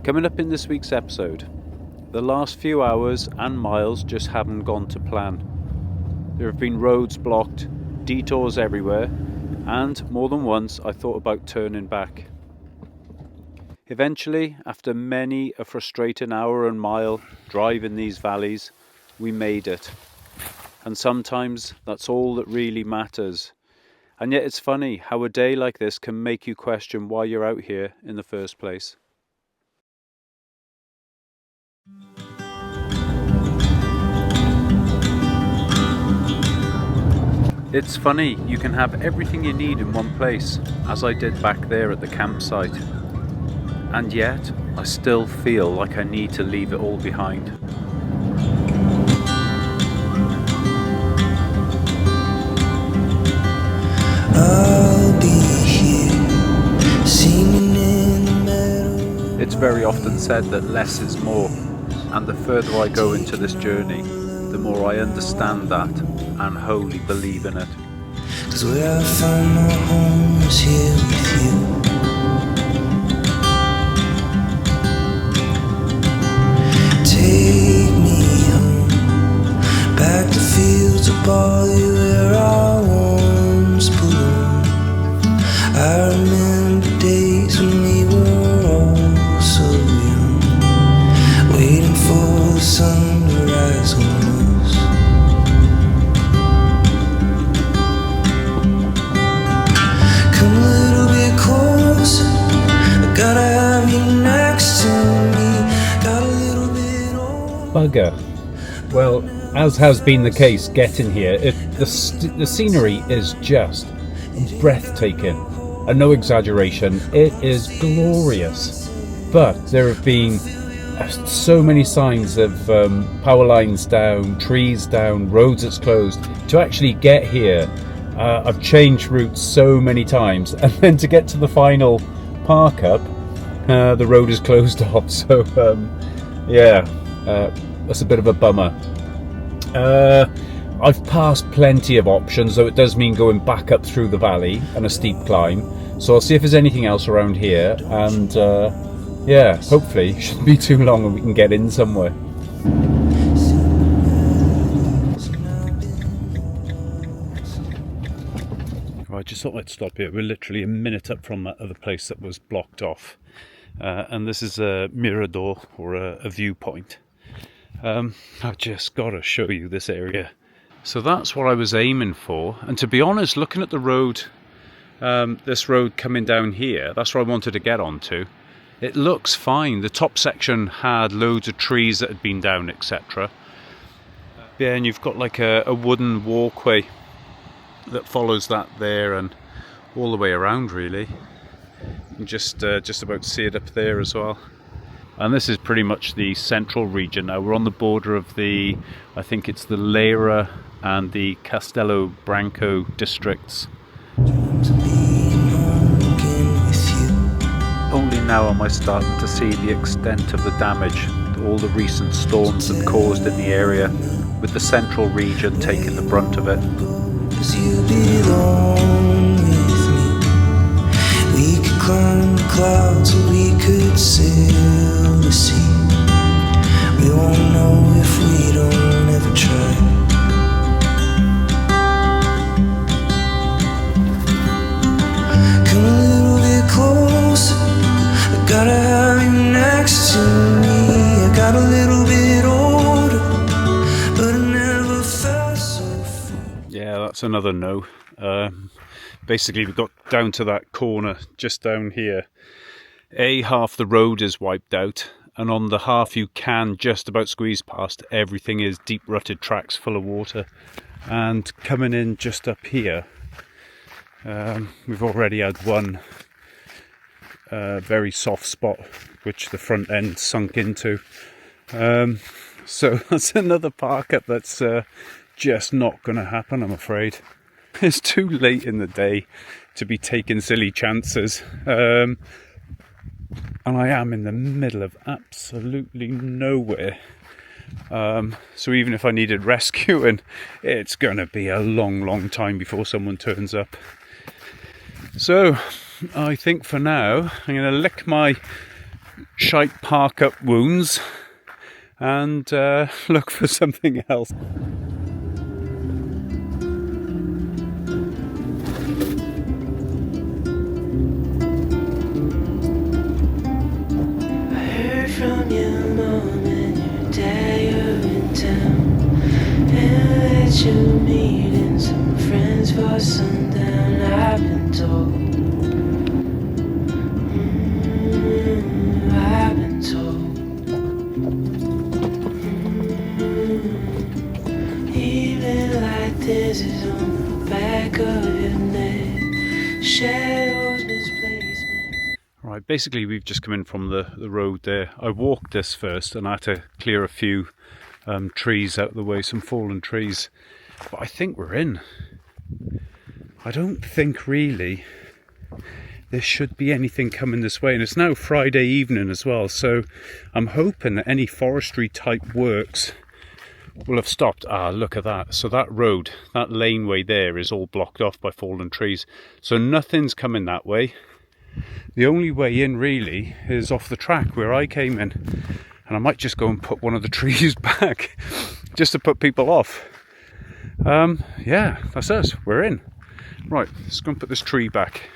Coming up in this week's episode, the last few hours and miles just haven't gone to plan. There have been roads blocked, detours everywhere, and more than once I thought about turning back. Eventually, after many a frustrating hour and mile drive in these valleys, we made it. And sometimes that's all that really matters. And yet it's funny how a day like this can make you question why you're out here in the first place. It's funny, you can have everything you need in one place, as I did back there at the campsite. And yet, I still feel like I need to leave it all behind. I'll be here, singing in the meadow. It's very often said that less is more, and the further I go into this journey, the more I understand that and wholly believe in it. 'Cause where I found my home is here with you. Take me home, back to fields of barley where I once belonged. I remember days when we were all so young, waiting for the sun to rise on us. Come a little bit closer, I gotta have you next to me. Got a little bit older. Bugger. Well, as has been the case getting here, the scenery is just breathtaking. And no exaggeration, it is glorious. But there have been so many signs of power lines down, trees down, roads that's closed. To actually get here, I've changed routes so many times, and then to get to the final park up, the road is closed off. So that's a bit of a bummer. I've passed plenty of options, though it does mean going back up through the valley and a steep climb. So I'll see if there's anything else around here, and hopefully it shouldn't be too long and we can get in somewhere. I just thought I'd stop here. We're literally a minute up from that other place that was blocked off, and this is a mirador, or a viewpoint. I've just got to show you this area. So that's what I was aiming for, and to be honest, looking at the road, this road coming down here, that's what I wanted to get onto. It looks fine. The top section had loads of trees that had been down, etc. Yeah, and you've got like a wooden walkway that follows that there and all the way around, really. You can just about see it up there as well. And this is pretty much the central region now. We're on the border of I think it's the Lera and the Castello Branco districts. Only now am I starting to see the extent of the damage that all the recent storms have caused in the area, with the central region taking the brunt of it. 'Cause you belong with me. We could climb the clouds and we could sail the sea. We won't know if we don't ever try. Come a little bit closer, I gotta have you next to me. I got a little bit older, but I never felt so free. Yeah, that's another no. Basically, we got down to that corner just down here. Half the road is wiped out, and on the half you can just about squeeze past, everything is deep rutted tracks full of water. And coming in just up here, we've already had one very soft spot which the front end sunk into. So that's another park up that's just not going to happen, I'm afraid. It's too late in the day to be taking silly chances. And I am in the middle of absolutely nowhere. So even if I needed rescuing, it's going to be a long time before someone turns up. So I think for now I'm going to lick my shite park up wounds and look for something else. From your mom and your dad, you're in town, and that you're meeting some friends for sundown. I've been told, I've been told, evening like this is on the back of your neck, shadows misplaced me. Right, basically we've just come in from the road there. I walked this first and I had to clear a few trees out of the way, some fallen trees. But I think we're in. I don't think really there should be anything coming this way. And it's now Friday evening as well. So I'm hoping that any forestry type works will have stopped. Ah, look at that. So that road, that laneway there is all blocked off by fallen trees. So nothing's coming that way. The only way in really is off the track where I came in, and I might just go and put one of the trees back just to put people off. Yeah, that's us, we're in. Right, let's go and put this tree back.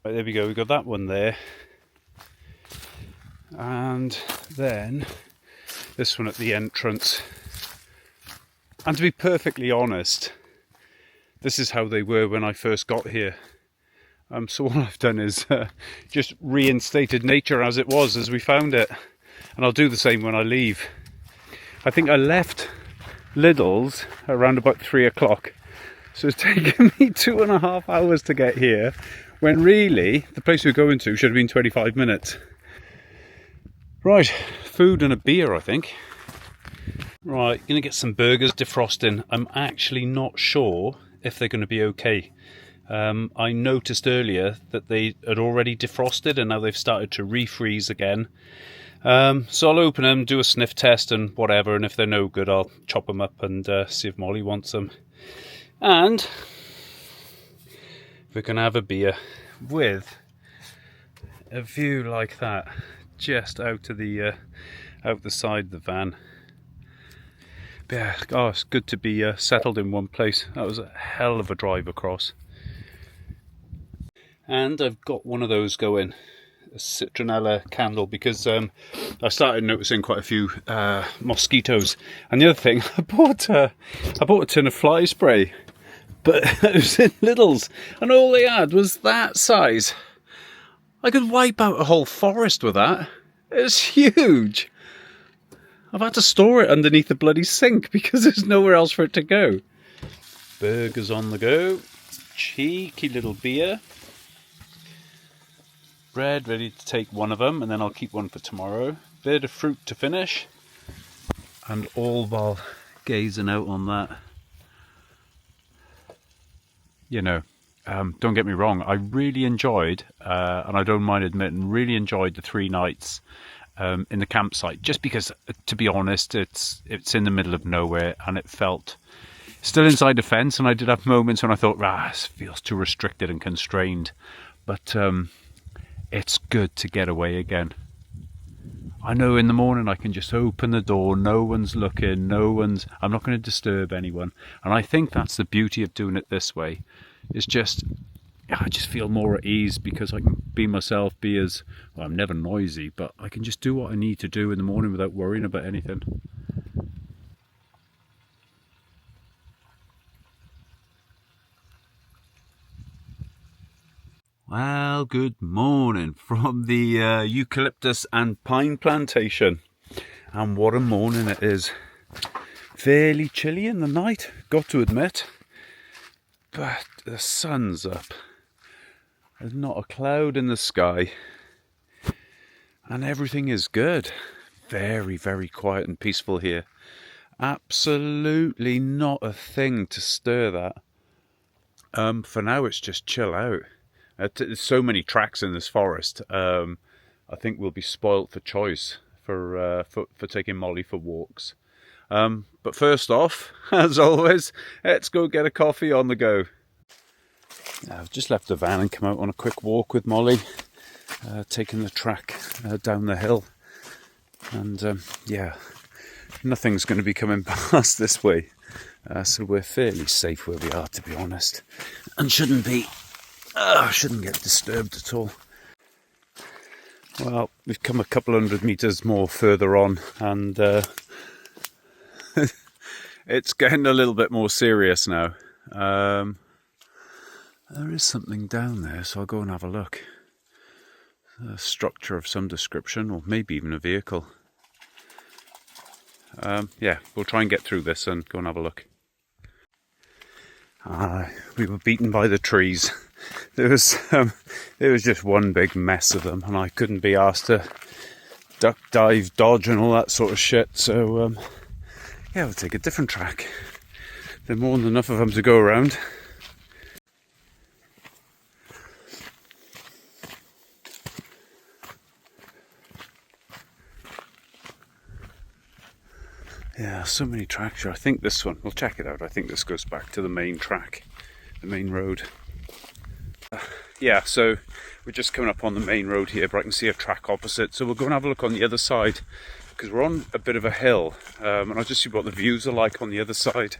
Right, there we go, we got that one there. And then this one at the entrance. And to be perfectly honest, this is how they were when I first got here. So what I've done is just reinstated nature as it was, as we found it. And I'll do the same when I leave. I think I left Lidl's around about 3 o'clock. So it's taken me 2.5 hours to get here, when really the place we're going to should have been 25 minutes. Right, food and a beer, I think. Right, gonna get some burgers defrosting. I'm actually not sure if they're gonna be okay. I noticed earlier that they had already defrosted and now they've started to refreeze again. So I'll open them, do a sniff test and whatever, and if they're no good I'll chop them up and see if Molly wants them. And we're gonna have a beer with a view like that, just out to the side of the van. But yeah, oh, it's good to be settled in one place. That was a hell of a drive across. And I've got one of those going, a citronella candle, because I started noticing quite a few mosquitoes. And the other thing, I bought a tin of fly spray, but it was in Lidl's, and all they had was that size. I could wipe out a whole forest with that. It's huge. I've had to store it underneath the bloody sink because there's nowhere else for it to go. Burgers on the go. Cheeky little beer. Bread ready to take one of them, and then I'll keep one for tomorrow. Bit of fruit to finish. And all while gazing out on that. You know, don't get me wrong, I really enjoyed, and I don't mind admitting, really enjoyed the 3 nights in the campsite, just because, to be honest, it's in the middle of nowhere and it felt still inside the fence, and I did have moments when I thought, this feels too restricted and constrained, but it's good to get away again. I know in the morning I can just open the door, no one's looking, I'm not going to disturb anyone, and I think that's the beauty of doing it this way. It's just, I just feel more at ease because I can be myself, well, I'm never noisy, but I can just do what I need to do in the morning without worrying about anything. Well, good morning from the eucalyptus and pine plantation. And what a morning it is. Fairly chilly in the night, got to admit. But the sun's up. There's not a cloud in the sky. And everything is good. Very, very quiet and peaceful here. Absolutely not a thing to stir that. For now it's just chill out. There's so many tracks in this forest. I I think we'll be spoilt for choice for taking Molly for walks. But first off, as always, let's go get a coffee on the go. I've just left the van and come out on a quick walk with Molly, taking the track down the hill. And yeah, nothing's going to be coming past this way. So we're fairly safe where we are, to be honest. And shouldn't get disturbed at all. Well, we've come a couple 100 metres more further on, and it's getting a little bit more serious now. There is something down there, so I'll go and have a look. A structure of some description, or maybe even a vehicle. Yeah, we'll try and get through this and go and have a look. We were beaten by the trees. There was just one big mess of them, and I couldn't be asked to duck, dive, dodge, and all that sort of shit. So yeah, we'll take a different track. There are more than enough of them to go around. Yeah, so many tracks here. I think this one, we'll check it out. I think this goes back to the main track, the main road. Yeah, so we're just coming up on the main road here, but I can see a track opposite. So we'll go and have a look on the other side, because we're on a bit of a hill, and I'll just see what the views are like on the other side.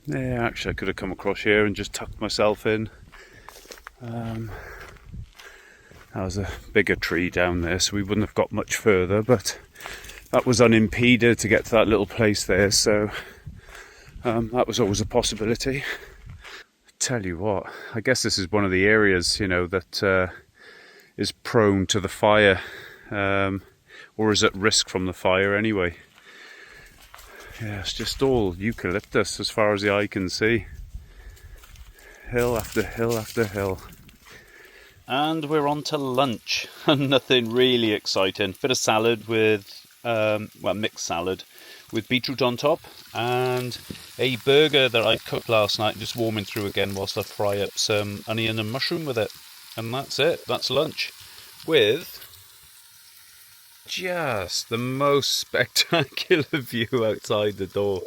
Yeah, actually I could have come across here and just tucked myself in. That was a bigger tree down there, so we wouldn't have got much further, but that was unimpeded to get to that little place there, so that was always a possibility. Tell you what, I guess this is one of the areas, you know, that is prone to the fire, or is at risk from the fire anyway. Yeah, it's just all eucalyptus as far as the eye can see. Hill after hill after hill. And we're on to lunch. Nothing really exciting. Bit of salad with, mixed salad with beetroot on top, and a burger that I cooked last night, just warming through again whilst I fry up some onion and mushroom with it. And that's it. That's lunch. With just the most spectacular view outside the door.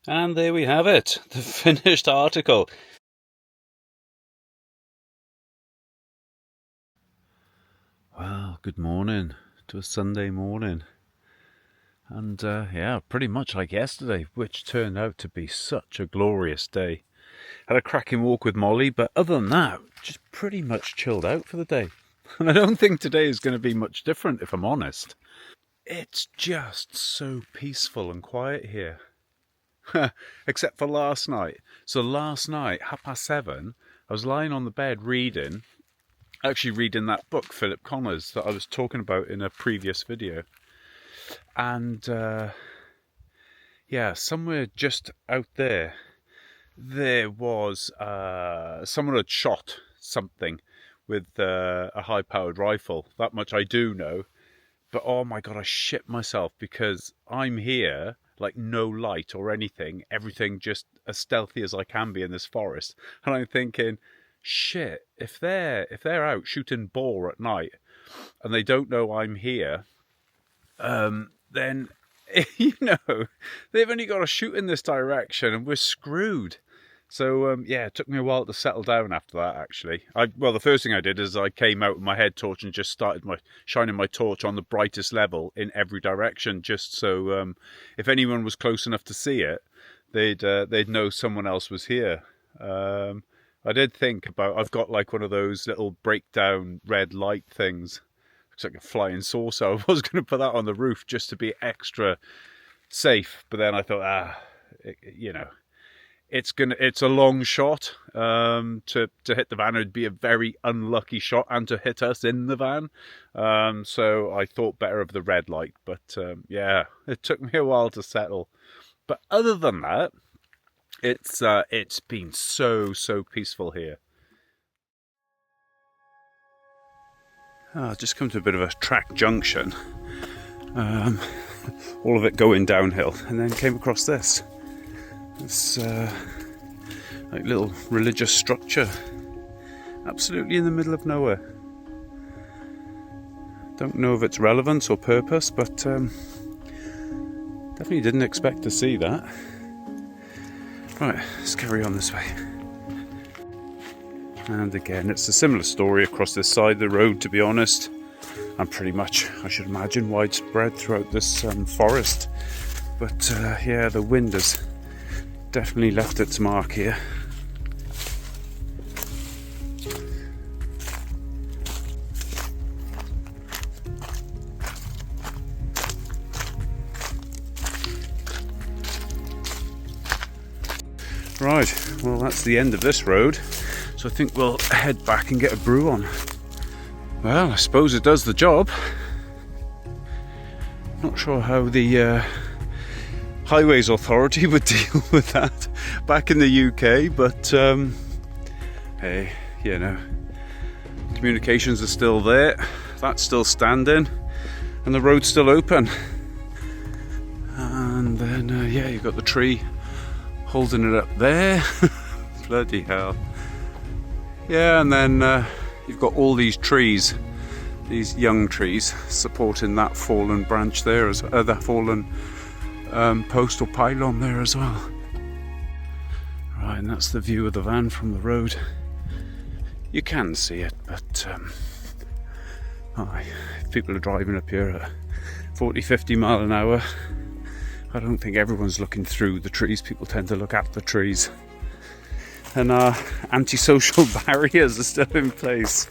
And there we have it, the finished article. Well, good morning to a Sunday morning. And yeah, pretty much like yesterday, which turned out to be such a glorious day. Had a cracking walk with Molly, but other than that, just pretty much chilled out for the day. And I don't think today is going to be much different, if I'm honest. It's just so peaceful and quiet here. Except for last night. So last night, 7:30, I was lying on the bed reading that book, Philip Connor's, that I was talking about in a previous video. And yeah, somewhere just out there was someone had shot something with a high-powered rifle. That much I do know. But oh my god, I shit myself, because I'm here, like no light or anything, everything just as stealthy as I can be in this forest. And I'm thinking, shit, if they're out shooting boar at night and they don't know I'm here, then, you know, they've only got to shoot in this direction and we're screwed. So, yeah, it took me a while to settle down after that, actually. Well, the first thing I did is I came out with my head torch and just started shining my torch on the brightest level in every direction, just so if anyone was close enough to see it, they'd know someone else was here. I did think about, I've got like one of those little breakdown red light things. Looks like a flying saucer. I was going to put that on the roof just to be extra safe, but then I thought, you know, it's a long shot to hit the van. It would be a very unlucky shot, and to hit us in the van. So I thought better of the red light. But yeah, it took me a while to settle. But other than that, it's been so peaceful here. I've just come to a bit of a track junction. all of it going downhill, and then came across this like little religious structure, absolutely in the middle of nowhere. Don't know of its relevance or purpose, but definitely didn't expect to see that. Right, let's carry on this way. And again, it's a similar story across this side of the road, to be honest. And pretty much, I should imagine, widespread throughout this forest. But yeah, the wind has definitely left its mark here. Right, well that's the end of this road, so I think we'll head back and get a brew on. Well, I suppose it does the job. Not sure how the Highways Authority would deal with that back in the UK, but hey, you know, communications are still there, that's still standing, and the road's still open. And then yeah, you've got the tree holding it up there. Bloody hell. Yeah, and then you've got all these trees, these young trees, supporting that fallen branch there, as that fallen post or pylon there as well. Right, and that's the view of the van from the road. You can see it, but if people are driving up here at 40-50 mile an hour, I don't think everyone's looking through the trees. People tend to look at the trees. And our antisocial barriers are still in place.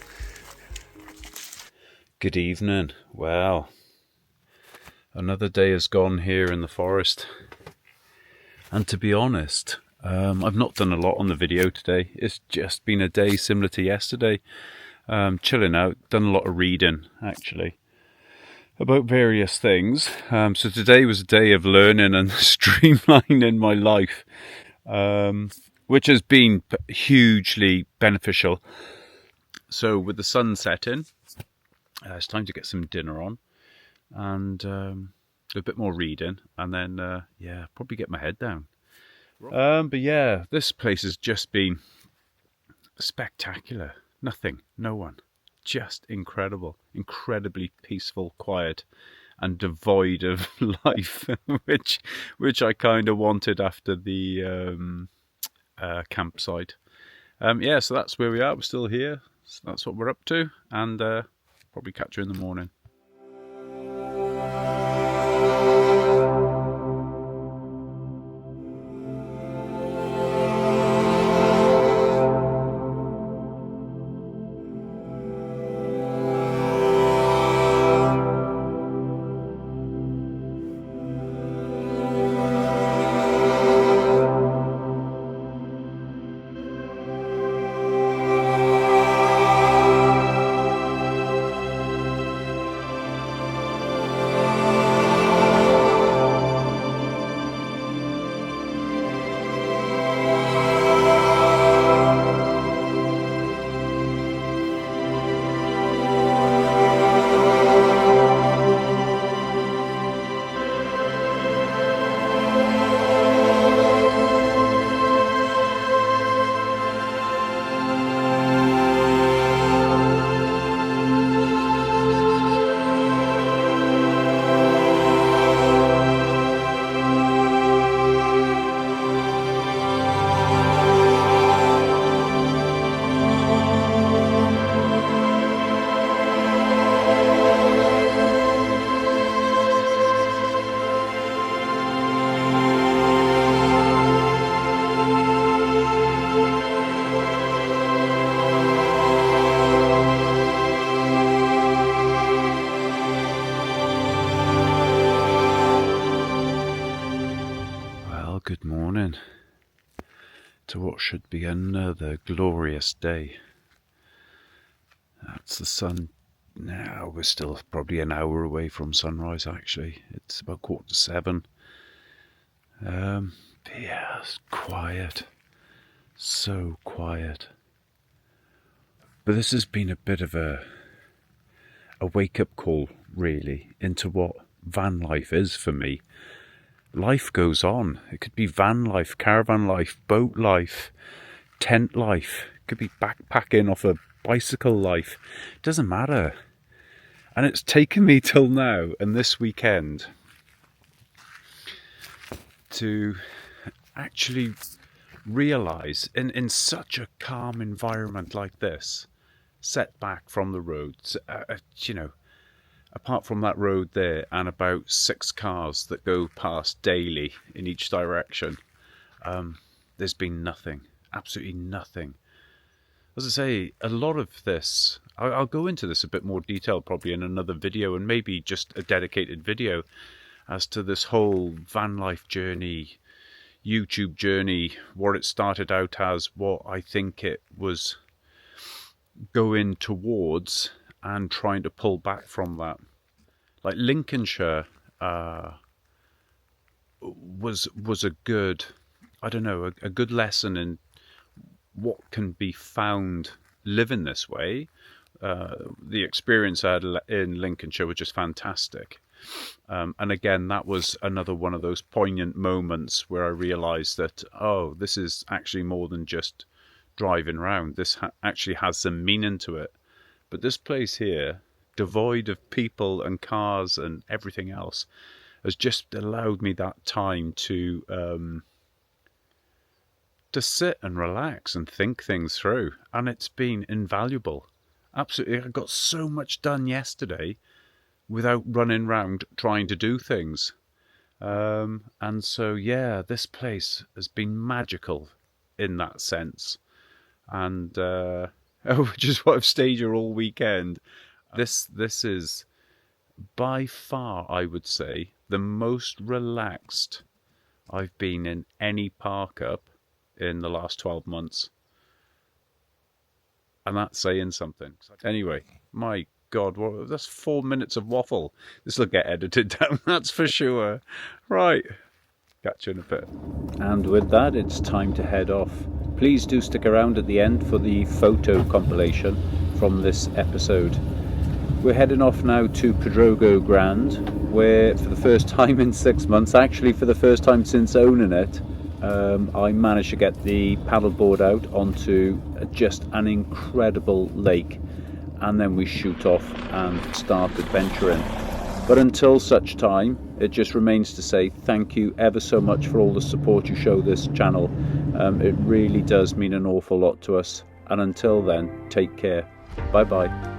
Good evening. Well, another day has gone here in the forest. And to be honest, I've not done a lot on the video today. It's just been a day similar to yesterday. Chilling out, done a lot of reading actually, about various things. So today was a day of learning and streamlining my life, which has been hugely beneficial. So with the sun setting, it's time to get some dinner on and a bit more reading, and then yeah, probably get my head down. But yeah, this place has just been spectacular. Nothing, no one. Just incredible, incredibly peaceful, quiet, and devoid of life, which I kind of wanted after the campsite. Yeah, so that's where we are. We're still here. So that's what we're up to, and probably catch you in the morning. Good morning to what should be another glorious day. That's the sun now. We're still probably an hour away from sunrise actually. It's about 7:15. Yeah, it's quiet. So quiet. But this has been a bit of a wake-up call really into what van life is for me. Life goes on. It could be van life, caravan life, boat life, tent life. It could be backpacking off a bicycle life. It doesn't matter. And it's taken me till now and this weekend to actually realise in such a calm environment like this, set back from the roads, apart from that road there and about 6 cars that go past daily in each direction, there's been nothing, absolutely nothing. As I say, a lot of this, I'll go into this a bit more detail probably in another video, and maybe just a dedicated video as to this whole van life journey, YouTube journey, what it started out as, what I think it was going towards, and trying to pull back from that. Like Lincolnshire was a good, I don't know, a good lesson in what can be found living this way. The experience I had in Lincolnshire was just fantastic. And again, that was another one of those poignant moments where I realised that, oh, this is actually more than just driving around. This actually has some meaning to it. But this place here, devoid of people and cars and everything else, has just allowed me that time to sit and relax and think things through. And it's been invaluable. Absolutely. I got so much done yesterday without running around trying to do things. And so, yeah, this place has been magical in that sense. And which is what I've stayed here all weekend. This is by far, I would say, the most relaxed I've been in any park up in the last 12 months. And that's saying something. Anyway, my God, that's 4 minutes of waffle. This will get edited down, that's for sure. Right, catch you in a bit. And with that, it's time to head off. Please do stick around at the end for the photo compilation from this episode. We're heading off now to Pedrogo Grand, where for the first time in 6 months, actually for the first time since owning it, I managed to get the paddleboard out onto just an incredible lake, and then we shoot off and start adventuring. But until such time, it just remains to say thank you ever so much for all the support you show this channel. It really does mean an awful lot to us. And until then, take care. Bye bye.